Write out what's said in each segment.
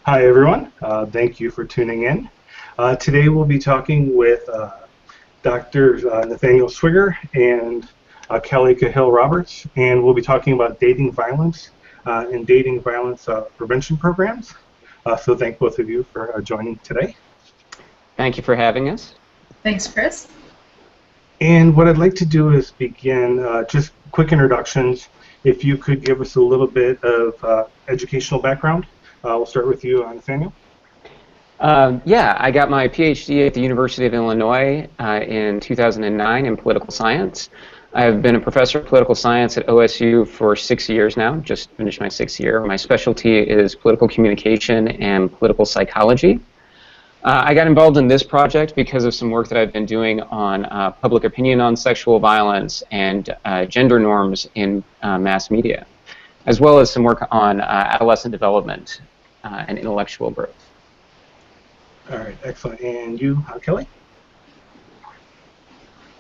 Hi, everyone. Thank you for tuning in. Today we'll be talking with Dr. Nathaniel Swigger and Kelly Cahill Roberts, and we'll be talking about dating violence and dating violence prevention programs. So thank both of you for joining today. Thank you for having us. Thanks, Chris. And what I'd like to do is begin just quick introductions. If you could give us a little bit of educational background. We'll start with you, Nathaniel. Yeah, I got my PhD at the University of Illinois in 2009 in political science. I've been a professor of political science at OSU for 6 years now, just finished my 6th year. My specialty is political communication and political psychology. I got involved in this project because of some work that I've been doing on public opinion on sexual violence and gender norms in mass media, as well as some work on adolescent development and intellectual growth. All right, excellent. And you, Kelly?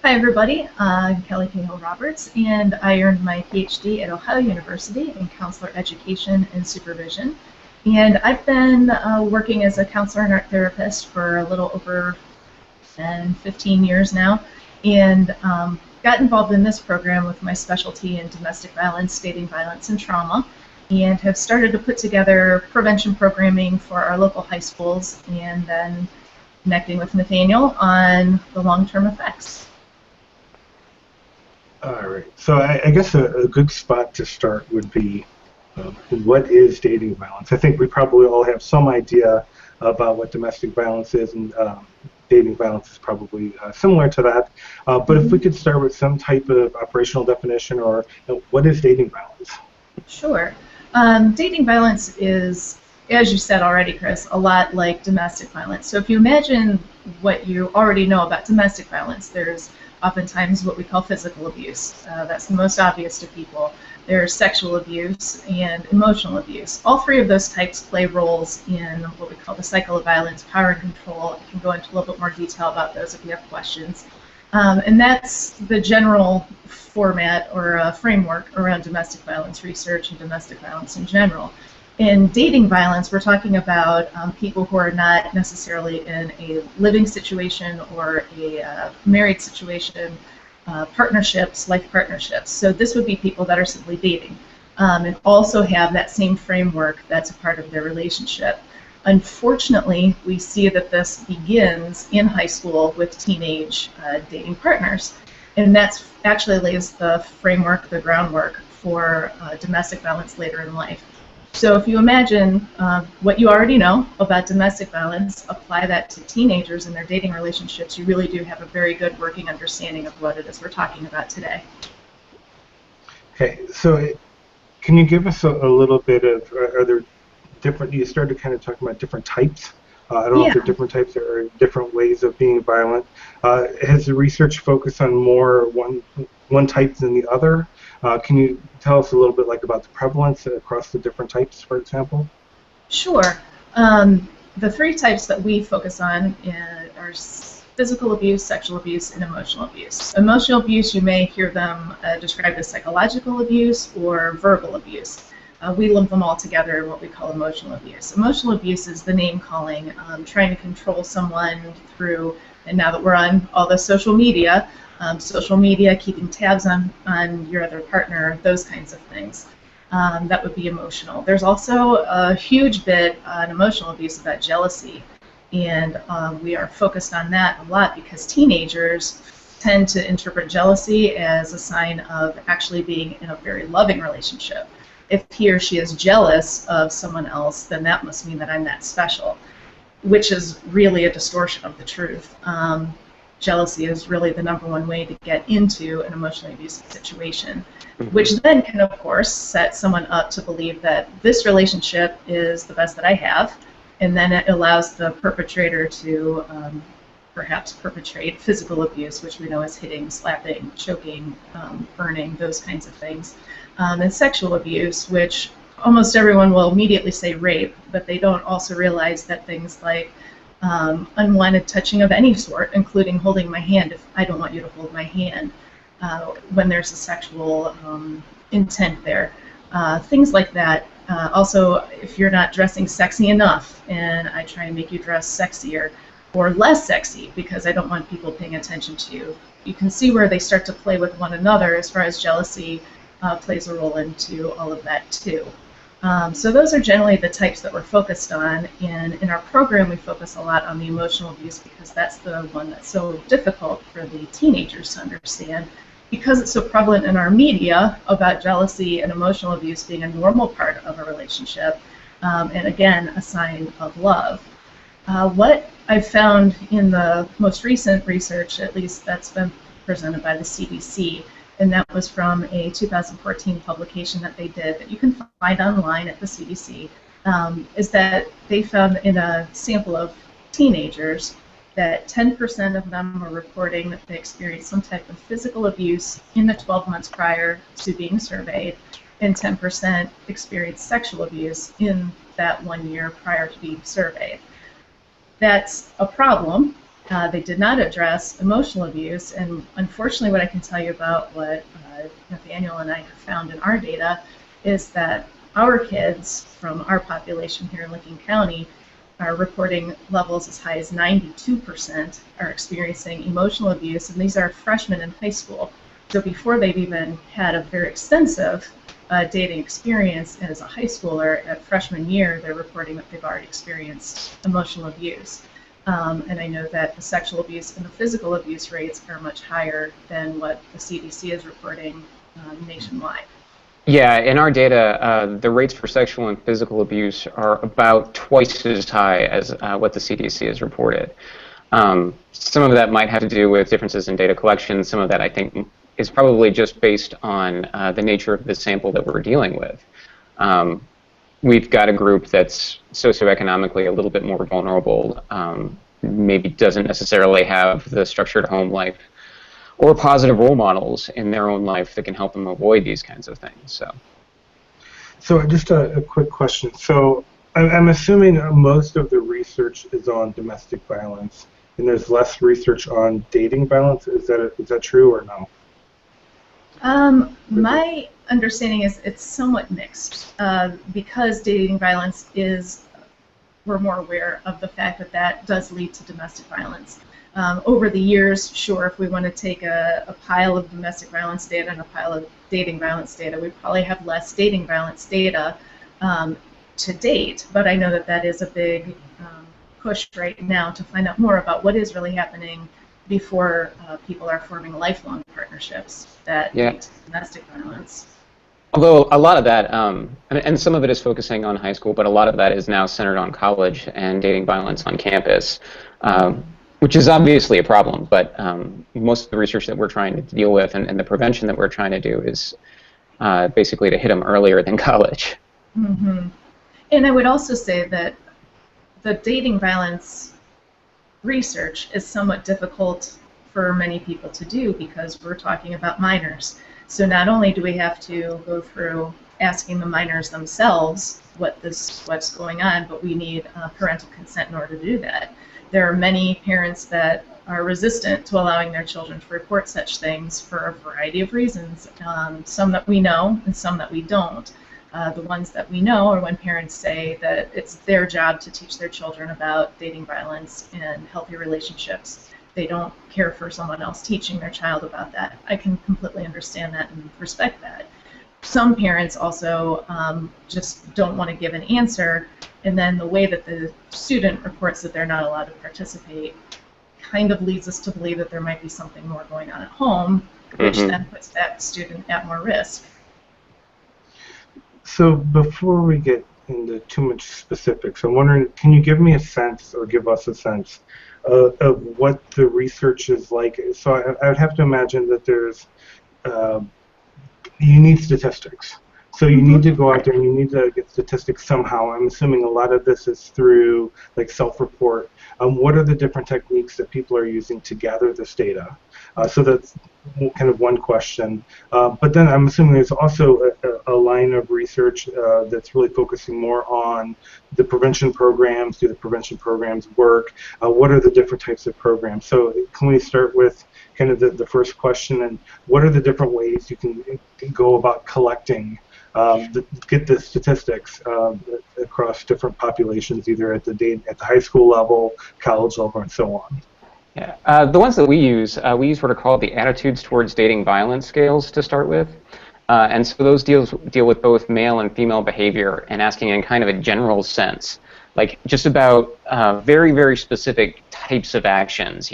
Hi, everybody. I'm Kelly Cahill Roberts, and I earned my PhD at Ohio University in counselor education and supervision. And I've been working as a counselor and art therapist for a little over 15 years now, and got involved in this program with my specialty in domestic violence, dating violence, and trauma, and have started to put together prevention programming for our local high schools, and then connecting with Nathaniel on the long-term effects. All right. So I guess a good spot to start would be what is dating violence? I think we probably all have some idea about what domestic violence is, and dating violence is probably similar to that. But if we could start with some type of operational definition, or what is dating violence? Sure. Dating violence is, as you said already, Chris, a lot like domestic violence. So if you imagine what you already know about domestic violence, there's oftentimes what we call physical abuse. That's the most obvious to people. There's sexual abuse and emotional abuse. All three of those types play roles in what we call the cycle of violence, power and control. I can go into a little bit more detail about those if you have questions. And that's the general format or framework around domestic violence research and domestic violence in general. In dating violence, we're talking about people who are not necessarily in a living situation or a married situation, partnerships, life partnerships. So this would be people that are simply dating and also have that same framework that's a part of their relationship. Unfortunately, we see that this begins in high school with teenage dating partners, and that's actually lays the framework, the groundwork for domestic violence later in life. So if you imagine what you already know about domestic violence, apply that to teenagers and their dating relationships, you really do have a very good working understanding of what it is we're talking about today. Okay, so can you give us a little bit of, are there different, you started kind of talking about different types. I don't know if there are different types or different ways of being violent. Has the research focused on more one type than the other? Can you tell us a little bit about the prevalence across the different types, for example? Sure. The three types that we focus on are physical abuse, sexual abuse, and emotional abuse. Emotional abuse, you may hear them described as psychological abuse or verbal abuse. We lump them all together in what we call emotional abuse. Emotional abuse is the name calling, trying to control someone through, and now that we're on all the social media, keeping tabs on your other partner, those kinds of things. That would be emotional. There's also a huge bit on emotional abuse about jealousy, and we are focused on that a lot because teenagers tend to interpret jealousy as a sign of actually being in a very loving relationship. If he or she is jealous of someone else, then that must mean that I'm that special, which is really a distortion of the truth. Jealousy is really the #1 way to get into an emotionally abusive situation, which then can, of course, set someone up to believe that this relationship is the best that I have, and then it allows the perpetrator to perhaps perpetrate physical abuse, which we know is hitting, slapping, choking, burning, those kinds of things. And sexual abuse, which almost everyone will immediately say rape, but they don't also realize that things like unwanted touching of any sort, including holding my hand if I don't want you to hold my hand, when there's a sexual intent there. Things like that Also, if you're not dressing sexy enough, and I try and make you dress sexier or less sexy because I don't want people paying attention to you, you can see where they start to play with one another as far as jealousy plays a role into all of that too. So those are generally the types that we're focused on, and in our program we focus a lot on the emotional abuse because that's the one that's so difficult for the teenagers to understand because it's so prevalent in our media about jealousy and emotional abuse being a normal part of a relationship, and again, a sign of love. What I've found in the most recent research, at least that's been presented by the CDC, and that was from a 2014 publication that they did that you can find online at the CDC, is that they found in a sample of teenagers that 10% of them were reporting that they experienced some type of physical abuse in the 12 months prior to being surveyed, and 10% experienced sexual abuse in that 1 year prior to being surveyed. That's a problem. They did not address emotional abuse, and unfortunately what I can tell you about what Nathaniel and I have found in our data is that our kids from our population here in Lincoln County are reporting levels as high as 92% are experiencing emotional abuse, and these are freshmen in high school. So before they've even had a very extensive dating experience as a high schooler, at freshman year, they're reporting that they've already experienced emotional abuse. And I know that the sexual abuse and the physical abuse rates are much higher than what the CDC is reporting nationwide. Yeah, in our data, the rates for sexual and physical abuse are about twice as high as what the CDC has reported. Some of that might have to do with differences in data collection. Some of that, I think, is probably just based on the nature of the sample that we're dealing with. We've got a group that's socioeconomically a little bit more vulnerable, maybe doesn't necessarily have the structured home life or positive role models in their own life that can help them avoid these kinds of things. So just a quick question. So I'm assuming most of the research is on domestic violence, and there's less research on dating violence. Is that true or no? My understanding is it's somewhat mixed because dating violence is, we're more aware of the fact that that does lead to domestic violence. Over the years, sure, if we want to take a pile of domestic violence data and a pile of dating violence data, we probably have less dating violence data to date, but I know that that is a big push right now to find out more about what is really happening before people are forming lifelong partnerships that lead to domestic violence. Although a lot of that, and some of it is focusing on high school, but a lot of that is now centered on college and dating violence on campus, which is obviously a problem, but most of the research that we're trying to deal with and the prevention that we're trying to do is basically to hit them earlier than college. Mm-hmm. And I would also say that the dating violence research is somewhat difficult for many people to do because we're talking about minors. So not only do we have to go through asking the minors themselves what's going on, but we need parental consent in order to do that. There are many parents that are resistant to allowing their children to report such things for a variety of reasons, some that we know and some that we don't. The ones that we know are when parents say that it's their job to teach their children about dating violence and healthy relationships. They don't care for someone else teaching their child about that. I can completely understand that and respect that. Some parents also just don't want to give an answer, and then the way that the student reports that they're not allowed to participate kind of leads us to believe that there might be something more going on at home, which then puts that student at more risk. So before we get into too much specifics, I'm wondering, can you give me a sense or give us a sense of what the research is like? So I would have to imagine that there's, you need statistics. So you need to go out there and you need to get statistics somehow. I'm assuming a lot of this is through like self-report. What are the different techniques that people are using to gather this data? So that's kind of one question. But then I'm assuming there's also a line of research that's really focusing more on the prevention programs. Do the prevention programs work? What are the different types of programs? So can we start with kind of the first question, and what are the different ways you can go about collecting get the statistics across different populations, either at the high school level, college level, and so on. Yeah, the ones that we use what are called the attitudes towards dating violence scales to start with. And so those deal with both male and female behavior and asking in kind of a general sense, like just about very, very specific types of actions.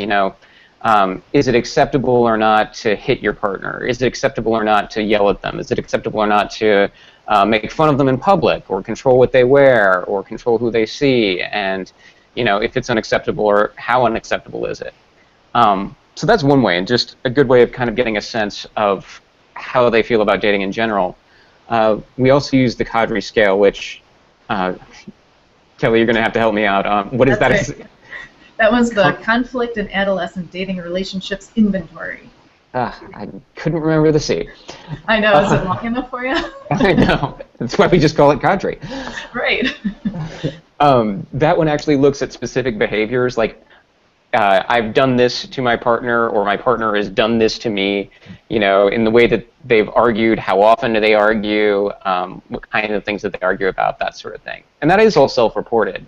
Is it acceptable or not to hit your partner? Is it acceptable or not to yell at them? Is it acceptable or not to make fun of them in public, or control what they wear, or control who they see? And if it's unacceptable, or how unacceptable is it? So that's one way, and just a good way of kind of getting a sense of how they feel about dating in general. We also use the Cadre scale, which, Kelly, you're going to have to help me out. What is that? Right. That was the Conflict in Adolescent Dating Relationships Inventory. I couldn't remember the C. I know. Is it long enough for you? I know. That's why we just call it Cadre. Right. That one actually looks at specific behaviors, like I've done this to my partner, or my partner has done this to me, in the way that they've argued, how often do they argue, what kind of things that they argue about, that sort of thing. And that is all self-reported.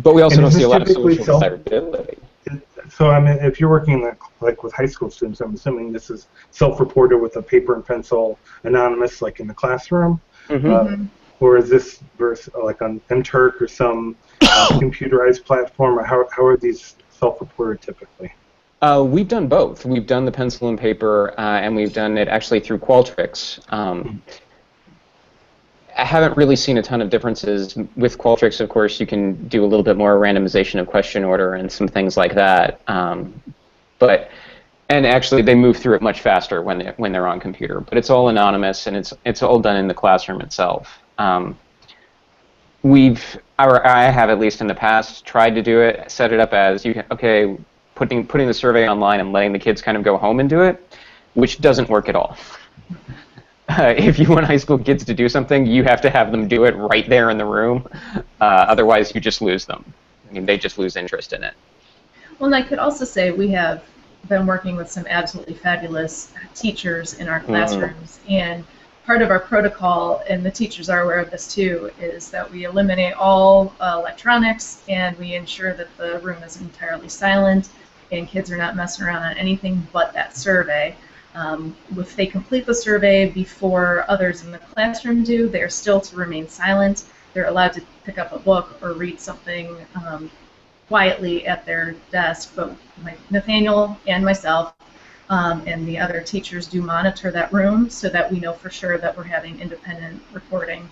But we also don't see a lot of social desirability. So, I mean, if you're working like with high school students, I'm assuming this is self-reported with a paper and pencil, anonymous, like in the classroom? Mm-hmm. Or is this like on MTurk or some computerized platform? Or how are these self-reported typically? We've done both. We've done the pencil and paper, and we've done it actually through Qualtrics. I haven't really seen a ton of differences. With Qualtrics, of course, you can do a little bit more randomization of question order and some things like that. And actually, they move through it much faster when they're on computer. But it's all anonymous, and it's all done in the classroom itself. I have, at least in the past, tried to do it, set it up as putting the survey online and letting the kids kind of go home and do it, which doesn't work at all. If you want high school kids to do something, you have to have them do it right there in the room. Otherwise, you just lose them. I mean, they just lose interest in it. Well, and I could also say we have been working with some absolutely fabulous teachers in our classrooms, and part of our protocol, and the teachers are aware of this too, is that we eliminate all electronics, and we ensure that the room is entirely silent, and kids are not messing around on anything but that survey. If they complete the survey before others in the classroom do, they're still to remain silent. They're allowed to pick up a book or read something quietly at their desk, but Nathaniel and myself and the other teachers do monitor that room so that we know for sure that we're having independent reporting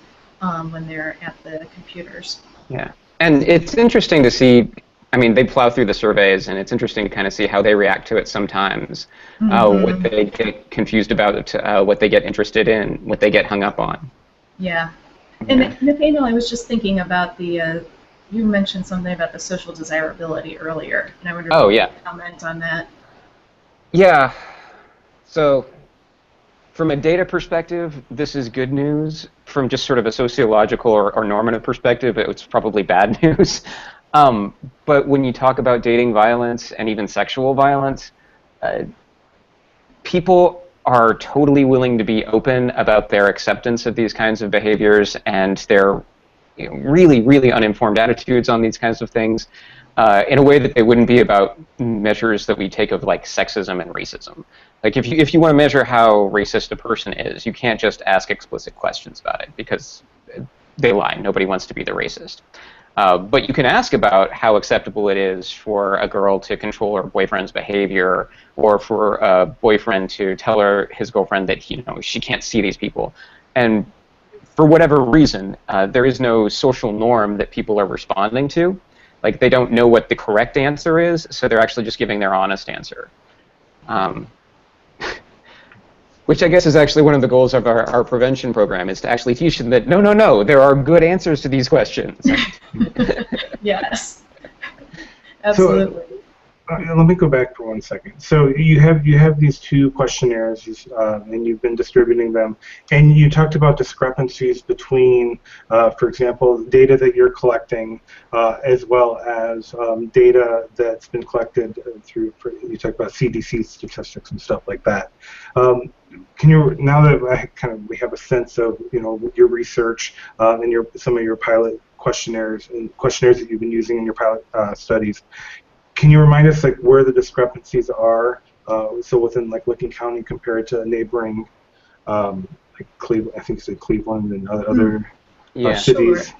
when they're at the computers. Yeah, and it's interesting to see. I mean, they plow through the surveys, and it's interesting to kind of see how they react to it sometimes, what they get confused about, what they get interested in, what they get hung up on. Yeah. And Nathaniel, I was just thinking about you mentioned something about the social desirability earlier, and I wonder if you could comment on that. Yeah. So from a data perspective, this is good news. From just sort of a sociological or normative perspective, it's probably bad news. But when you talk about dating violence and even sexual violence, people are totally willing to be open about their acceptance of these kinds of behaviors and their really, really uninformed attitudes on these kinds of things in a way that they wouldn't be about measures that we take of like sexism and racism. Like if you want to measure how racist a person is, you can't just ask explicit questions about it because they lie. Nobody wants to be the racist. But you can ask about how acceptable it is for a girl to control her boyfriend's behavior, or for a boyfriend to tell his girlfriend that she can't see these people. And for whatever reason, there is no social norm that people are responding to. Like they don't know what the correct answer is, so they're actually just giving their honest answer. Which I guess is actually one of the goals of our prevention program, is to actually teach them that no, there are good answers to these questions. Yes, absolutely. So, let me go back for 1 second. So you have these two questionnaires, and you've been distributing them, and you talked about discrepancies between, for example, data that you're collecting, as well as data that's been collected you talked about CDC statistics and stuff like that. can you, now that we have a sense of your research and some of your pilot questionnaires that you've been using in your pilot studies, can you remind us like where the discrepancies are? So within like Licking County compared to neighboring like Cleveland, I think you said Cleveland and other cities. Sure.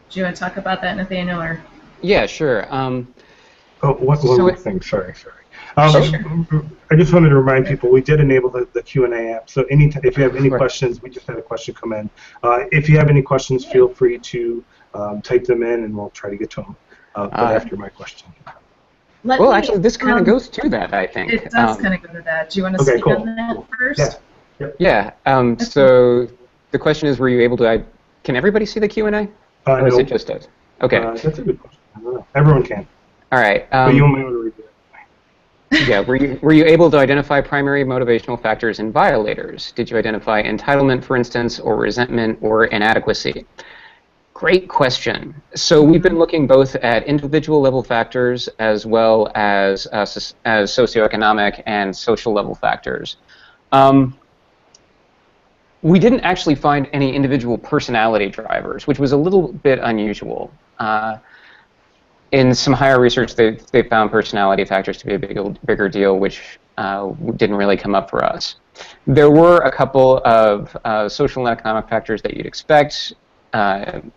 Do you want to talk about that, Nathaniel? Or? Yeah, sure. One more thing. Sorry. Sure. I just wanted to remind people we did enable the Q&A app. So if you have any questions, we just had a question come in. If you have any questions, feel free to type them in, and we'll try to get to them after my question. Actually, this kind of goes to that, I think. It does kind of go to that. Do you want to speak on that first? Yeah. So the question is, were you able to? Can everybody see the Q&A? Or is it just us? Okay. That's a good question. I don't know. Everyone can. All right. But you won't be able to read it. Yeah. Were you able to identify primary motivational factors in violators? Did you identify entitlement, for instance, or resentment, or inadequacy? Great question. So we've been looking both at individual level factors as well as socioeconomic and social level factors. We didn't actually find any individual personality drivers, which was a little bit unusual. In some higher research, they found personality factors to be a bigger deal, which didn't really come up for us. There were a couple of social and economic factors that you'd expect.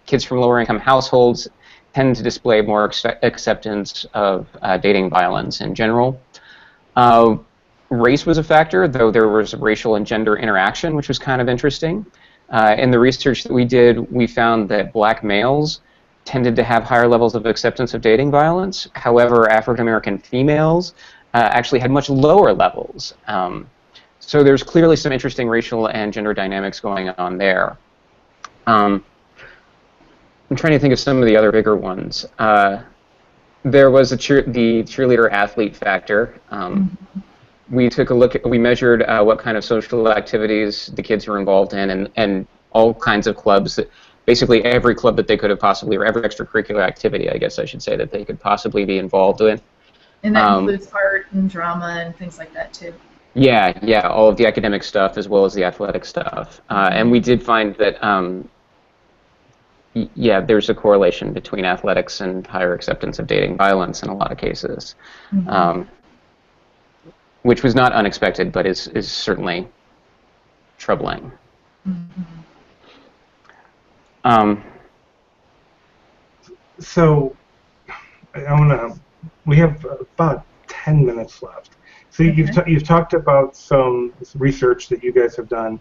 Kids from lower income households tend to display more acceptance of dating violence in general. Race was a factor, though there was racial and gender interaction, which was kind of interesting. In the research that we did, we found that black males tended to have higher levels of acceptance of dating violence. However, African American females actually had much lower levels. So there's clearly some interesting racial and gender dynamics going on there. I'm trying to think of some of the other bigger ones. There was the cheerleader athlete factor. We took a look at, we measured what kind of social activities the kids were involved in, and all kinds of clubs, basically every club that they could have possibly, or every extracurricular activity, I guess I should say, that they could possibly be involved in. And that includes art and drama and things like that too. Yeah, all of the academic stuff as well as the athletic stuff. And we did find that, there's a correlation between athletics and higher acceptance of dating violence in a lot of cases. Which was not unexpected, but is certainly troubling. So, we have about 10 minutes left. So you've talked about some research that you guys have done.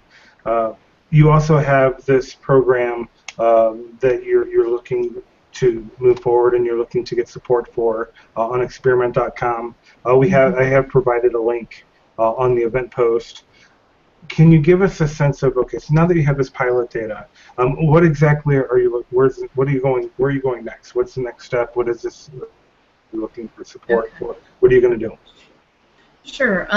You also have this program that you're looking to move forward, and you're looking to get support for on experiment.com. I have provided a link on the event post. Can you give us a sense of, okay, so now that you have this pilot data, what exactly are you where are you going next? What's the next step? What is this you're looking for support for? What are you going to do? Sure.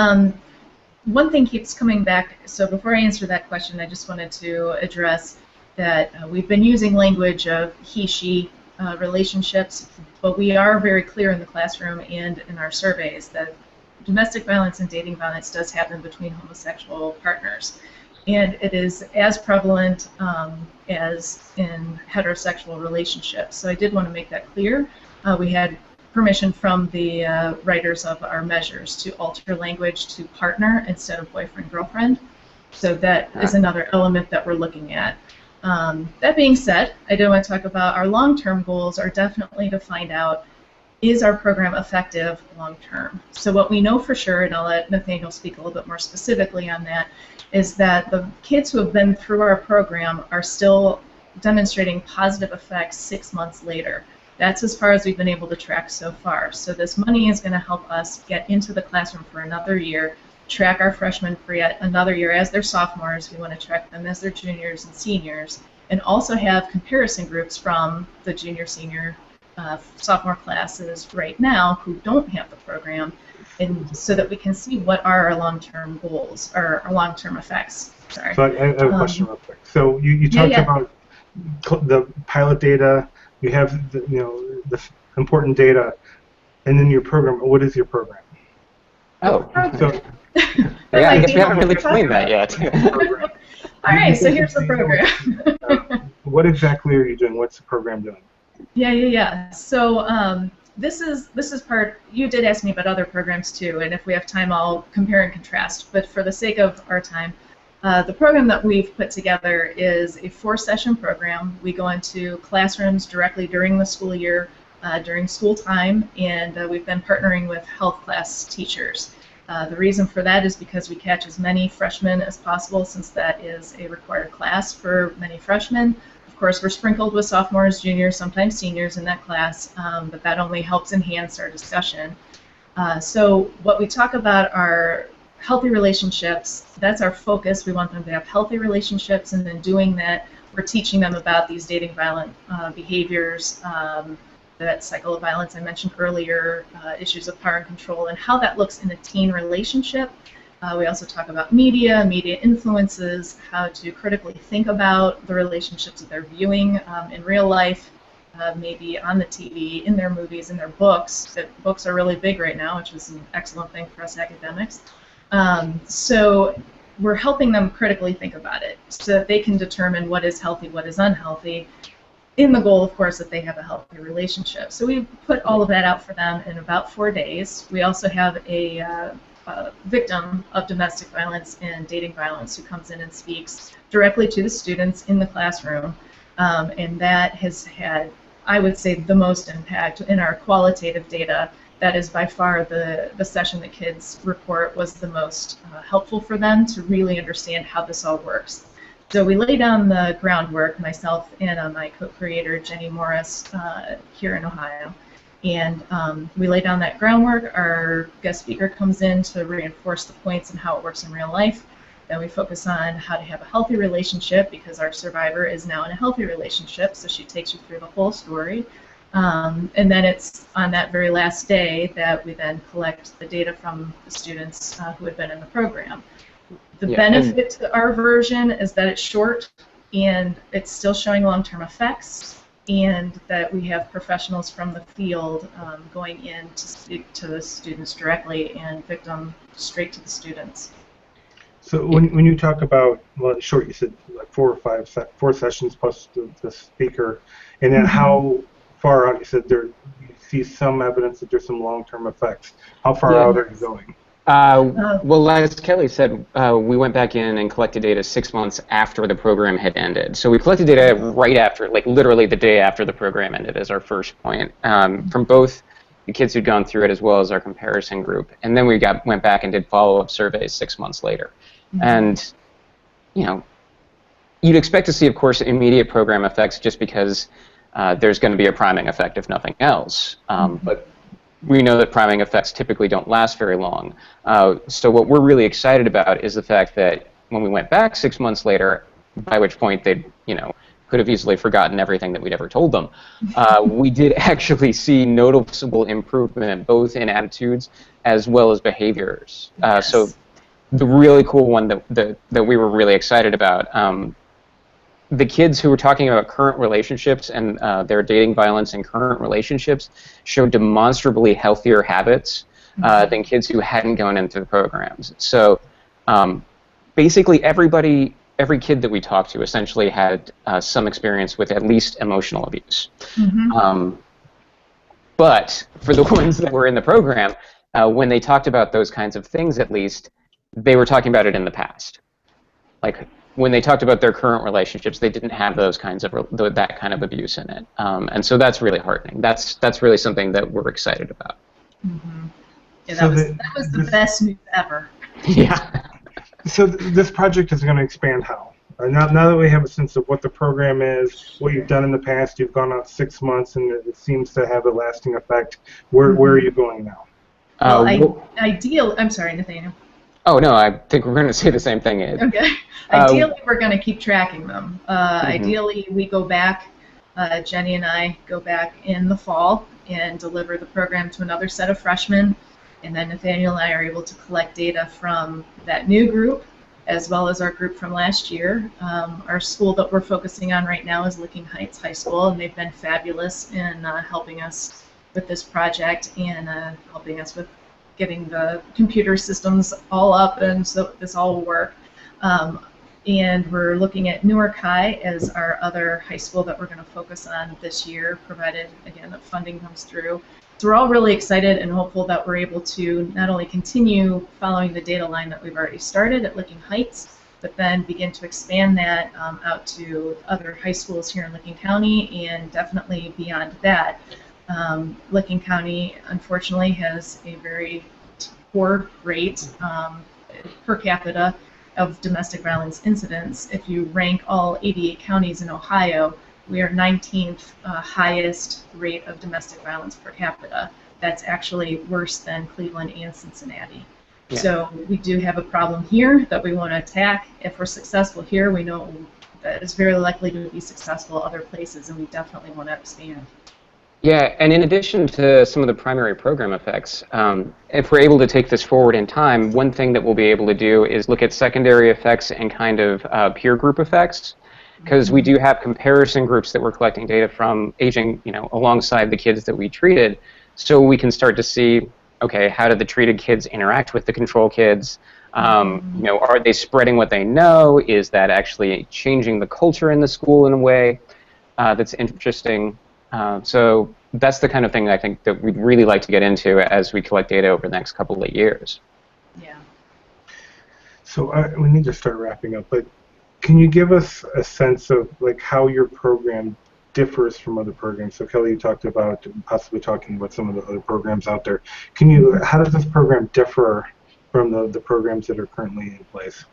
One thing keeps coming back. So before I answer that question, I just wanted to address that we've been using language of he-she relationships, but we are very clear in the classroom and in our surveys that domestic violence and dating violence does happen between homosexual partners. And it is as prevalent as in heterosexual relationships. So I did want to make that clear. We had permission from the writers of our measures to alter language to partner instead of boyfriend-girlfriend. So that is another element that we're looking at. That being said, I do want to talk about our long-term goals are definitely to find out, is our program effective long-term? So what we know for sure, and I'll let Nathaniel speak a little bit more specifically on that, is that the kids who have been through our program are still demonstrating positive effects 6 months later. That's as far as we've been able to track so far. So this money is going to help us get into the classroom for another year, track our freshmen for yet another year as they're sophomores. We want to track them as they're juniors and seniors, and also have comparison groups from the junior, senior, sophomore classes right now who don't have the program, and so that we can see what are our long-term goals or our long-term effects. Sorry. So I have a question real quick. So you talked about the pilot data. You have the important data, and then your program. What is your program? Oh. So Yeah, I guess we haven't really explained that yet. All right, so here's the program. What exactly are you doing? What's the program doing? Yeah. So this is part. You did ask me about other programs too, and if we have time, I'll compare and contrast. But for the sake of our time, the program that we've put together is a 4-session program. We go into classrooms directly during the school year, during school time, and we've been partnering with health class teachers. The reason for that is because we catch as many freshmen as possible, since that is a required class for many freshmen. Of course, we're sprinkled with sophomores, juniors, sometimes seniors in that class, but that only helps enhance our discussion. So what we talk about are healthy relationships. That's our focus. We want them to have healthy relationships, and in doing that, we're teaching them about these dating violent behaviors, that cycle of violence I mentioned earlier, issues of power and control, and how that looks in a teen relationship. We also talk about media influences, how to critically think about the relationships that they're viewing in real life, maybe on the TV, in their movies, in their books. That books are really big right now, which is an excellent thing for us academics. So we're helping them critically think about it so that they can determine what is healthy, what is unhealthy, in the goal, of course, that they have a healthy relationship. So we put all of that out for them in about 4 days. We also have a victim of domestic violence and dating violence who comes in and speaks directly to the students in the classroom, and that has had, I would say, the most impact in our qualitative data. That is by far the session that kids report was the most helpful for them to really understand how this all works. So we lay down the groundwork, myself and my co-creator, Jenny Morris, here in Ohio. And we lay down that groundwork. Our guest speaker comes in to reinforce the points and how it works in real life. Then we focus on how to have a healthy relationship, because our survivor is now in a healthy relationship, so she takes you through the whole story. And then it's on that very last day that we then collect the data from the students who had been in the program. The benefit to our version is that it's short and it's still showing long-term effects, and that we have professionals from the field going in to speak to the students directly and victim straight to the students. So when you talk about, well, short, you said like 4 sessions plus the speaker, and then how far out, you said you see some evidence that there's some long-term effects. How far out are you going? Well, as Kelly said, we went back in and collected data 6 months after the program had ended. So we collected data right after, like literally the day after the program ended as our first point, from both the kids who'd gone through it as well as our comparison group. And then we went back and did follow-up surveys 6 months later. And, you know, you'd expect to see, of course, immediate program effects just because there's going to be a priming effect, if nothing else. But we know that priming effects typically don't last very long. So what we're really excited about is the fact that when we went back 6 months later, by which point they, could have easily forgotten everything that we'd ever told them, we did actually see noticeable improvement both in attitudes as well as behaviors. So the really cool one that we were really excited about, the kids who were talking about current relationships and their dating violence in current relationships showed demonstrably healthier habits than kids who hadn't gone into the programs. So basically every kid that we talked to essentially had some experience with at least emotional abuse. But for the ones that were in the program, when they talked about those kinds of things, at least, they were talking about it in the past. Like, when they talked about their current relationships, they didn't have those kinds of that kind of abuse in it, and so that's really heartening. That's really something that we're excited about. Yeah, that was the best news ever. Yeah. So this project is going to expand how? Now that we have a sense of what the program is, what you've done in the past, you've gone out 6 months, and it seems to have a lasting effect. Where are you going now? Well, I'm sorry, Nathaniel. Oh, no, I think we're going to say the same thing. Okay. Ideally, we're going to keep tracking them. Ideally, we go back, Jenny and I go back in the fall and deliver the program to another set of freshmen, and then Nathaniel and I are able to collect data from that new group as well as our group from last year. Our school that we're focusing on right now is Licking Heights High School, and they've been fabulous in helping us with this project and helping us with getting the computer systems all up, and so this all will work. And we're looking at Newark High as our other high school that we're going to focus on this year, provided, again, that funding comes through. So we're all really excited and hopeful that we're able to not only continue following the data line that we've already started at Licking Heights, but then begin to expand that out to other high schools here in Licking County and definitely beyond that. Licking County, unfortunately, has a very poor rate per capita of domestic violence incidents. If you rank all 88 counties in Ohio, we are 19th highest rate of domestic violence per capita. That's actually worse than Cleveland and Cincinnati. Yeah. So we do have a problem here that we want to attack. If we're successful here, we know that it's very likely to be successful other places, and we definitely want to expand. Yeah, and in addition to some of the primary program effects, if we're able to take this forward in time, one thing that we'll be able to do is look at secondary effects and kind of peer group effects, because we do have comparison groups that we're collecting data from aging, alongside the kids that we treated, so we can start to see, okay, how did the treated kids interact with the control kids? Are they spreading what they know? Is that actually changing the culture in the school in a way that's interesting? So that's the kind of thing I think that we'd really like to get into as we collect data over the next couple of years. Yeah. So we need to start wrapping up, but can you give us a sense of how your program differs from other programs? So Kelly, you talked about possibly talking about some of the other programs out there. How does this program differ from the programs that are currently in place?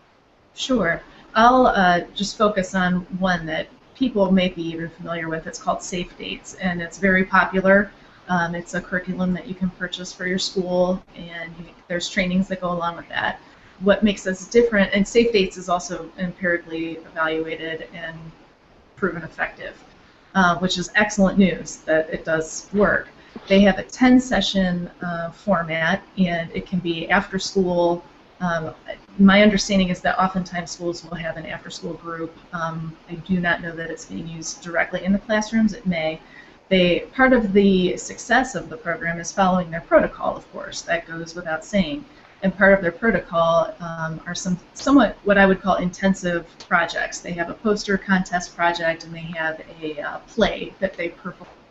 Sure. I'll just focus on one that people may be even familiar with. It's called Safe Dates, and it's very popular. It's a curriculum that you can purchase for your school, and there's trainings that go along with that. What makes us different, and Safe Dates is also empirically evaluated and proven effective, which is excellent news that it does work. They have a 10-session format, and it can be after school. My understanding is that oftentimes schools will have an after-school group. I do not know that it's being used directly in the classrooms. It may. Part of the success of the program is following their protocol, of course. That goes without saying. And part of their protocol are somewhat what I would call intensive projects. They have a poster contest project, and they have a play that they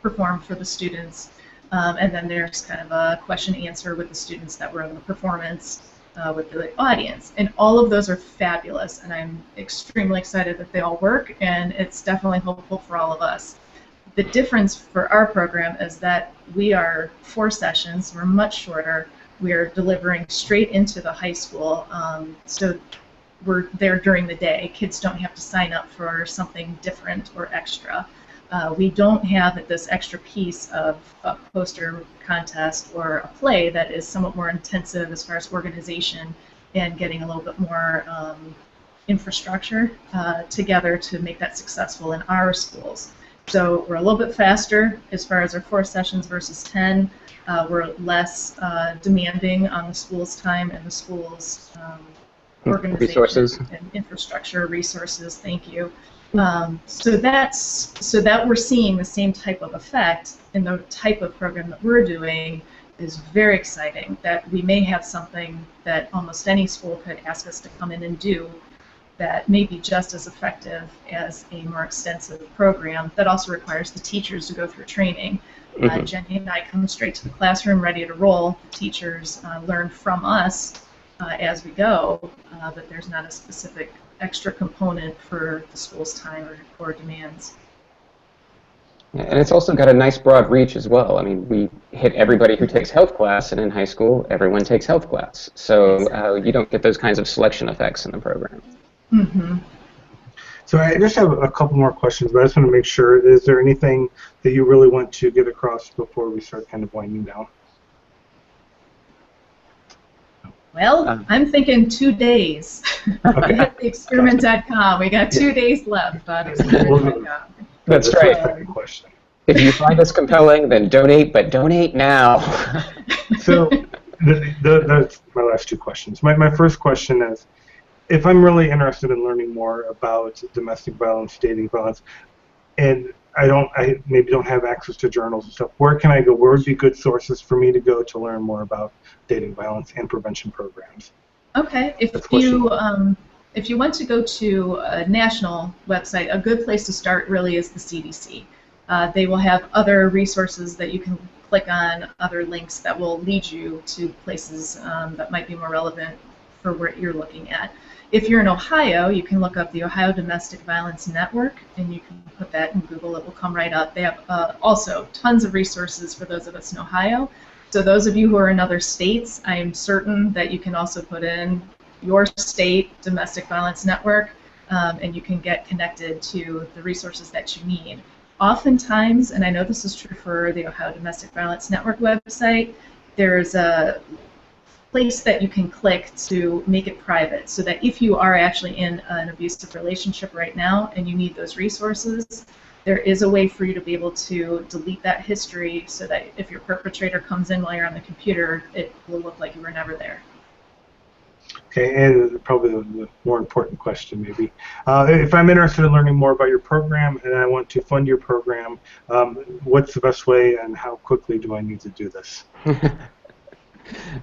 perform for the students. And then there's kind of a question-answer with the students that were in the performance. With the audience, and all of those are fabulous, and I'm extremely excited that they all work, and it's definitely hopeful for all of us. The difference for our program is that we are 4 sessions, we're much shorter, we're delivering straight into the high school, so we're there during the day. Kids don't have to sign up for something different or extra. We don't have this extra piece of a poster contest or a play that is somewhat more intensive as far as organization and getting a little bit more infrastructure together to make that successful in our schools. So we're a little bit faster as far as our 4 sessions versus 10. We're less demanding on the school's time and the school's organization resources and infrastructure resources. Thank you. So that we're seeing the same type of effect in the type of program that we're doing is very exciting. That we may have something that almost any school could ask us to come in and do that may be just as effective as a more extensive program that also requires the teachers to go through training. Jenny and I come straight to the classroom ready to roll. The teachers learn from us as we go, but there's not a specific extra component for the school's time or demands. And it's also got a nice broad reach as well. I mean, we hit everybody who takes health class, and in high school, everyone takes health class. So you don't get those kinds of selection effects in the program. Mm-hmm. So I just have a couple more questions, but I just want to make sure, is there anything that you really want to get across before we start kind of winding down? Well, I'm thinking 2 days. Okay. At theexperiment.com. We got 2 days left on experiment.com. That's right. Question. If you find us compelling, then donate, but donate now. So that's my last 2 questions. My first question is, if I'm really interested in learning more about domestic violence, dating violence, and I maybe don't have access to journals and stuff. Where can I go? Where would be good sources for me to go to learn more about dating violence and prevention programs? Okay, if you want to go to a national website, a good place to start really is the CDC. They will have other resources that you can click on, other links that will lead you to places that might be more relevant for what you're looking at. If you're in Ohio, you can look up the Ohio Domestic Violence Network, and you can put that in Google. It will come right up. They have also tons of resources for those of us in Ohio. So those of you who are in other states, I am certain that you can also put in your state domestic violence network, and you can get connected to the resources that you need. Oftentimes, and I know this is true for the Ohio Domestic Violence Network website, there's a place that you can click to make it private, so that if you are actually in an abusive relationship right now and you need those resources, there is a way for you to be able to delete that history so that if your perpetrator comes in while you're on the computer, it will look like you were never there. Okay, and probably the more important question maybe. If I'm interested in learning more about your program and I want to fund your program, what's the best way and how quickly do I need to do this?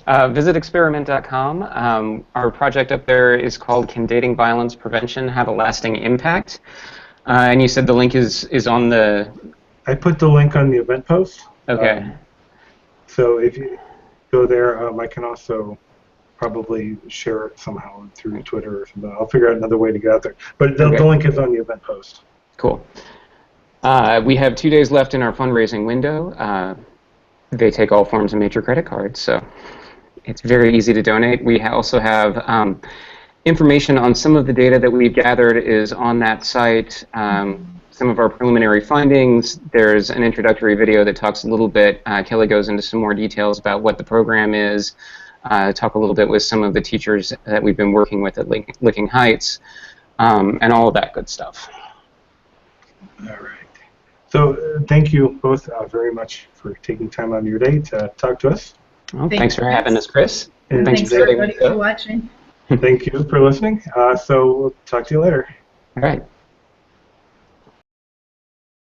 Visit experiment.com. Our project up there is called Can Dating Violence Prevention Have a Lasting Impact? And you said the link is on the... I put the link on the event post. Okay. So if you go there, I can also probably share it somehow through Twitter or something. I'll figure out another way to get out there. But the link is on the event post. Cool. We have 2 days left in our fundraising window. They take all forms of major credit cards, so it's very easy to donate. We also have information on some of the data that we've gathered is on that site. Some of our preliminary findings. There's an introductory video that talks a little bit. Kelly goes into some more details about what the program is. Talk a little bit with some of the teachers that we've been working with at Licking Heights, and all of that good stuff. All right. So thank you both very much for taking time out of your day to talk to us. Well, thanks for having us, Chris. And thanks everybody for watching. Thank you for listening. So we'll talk to you later. All right.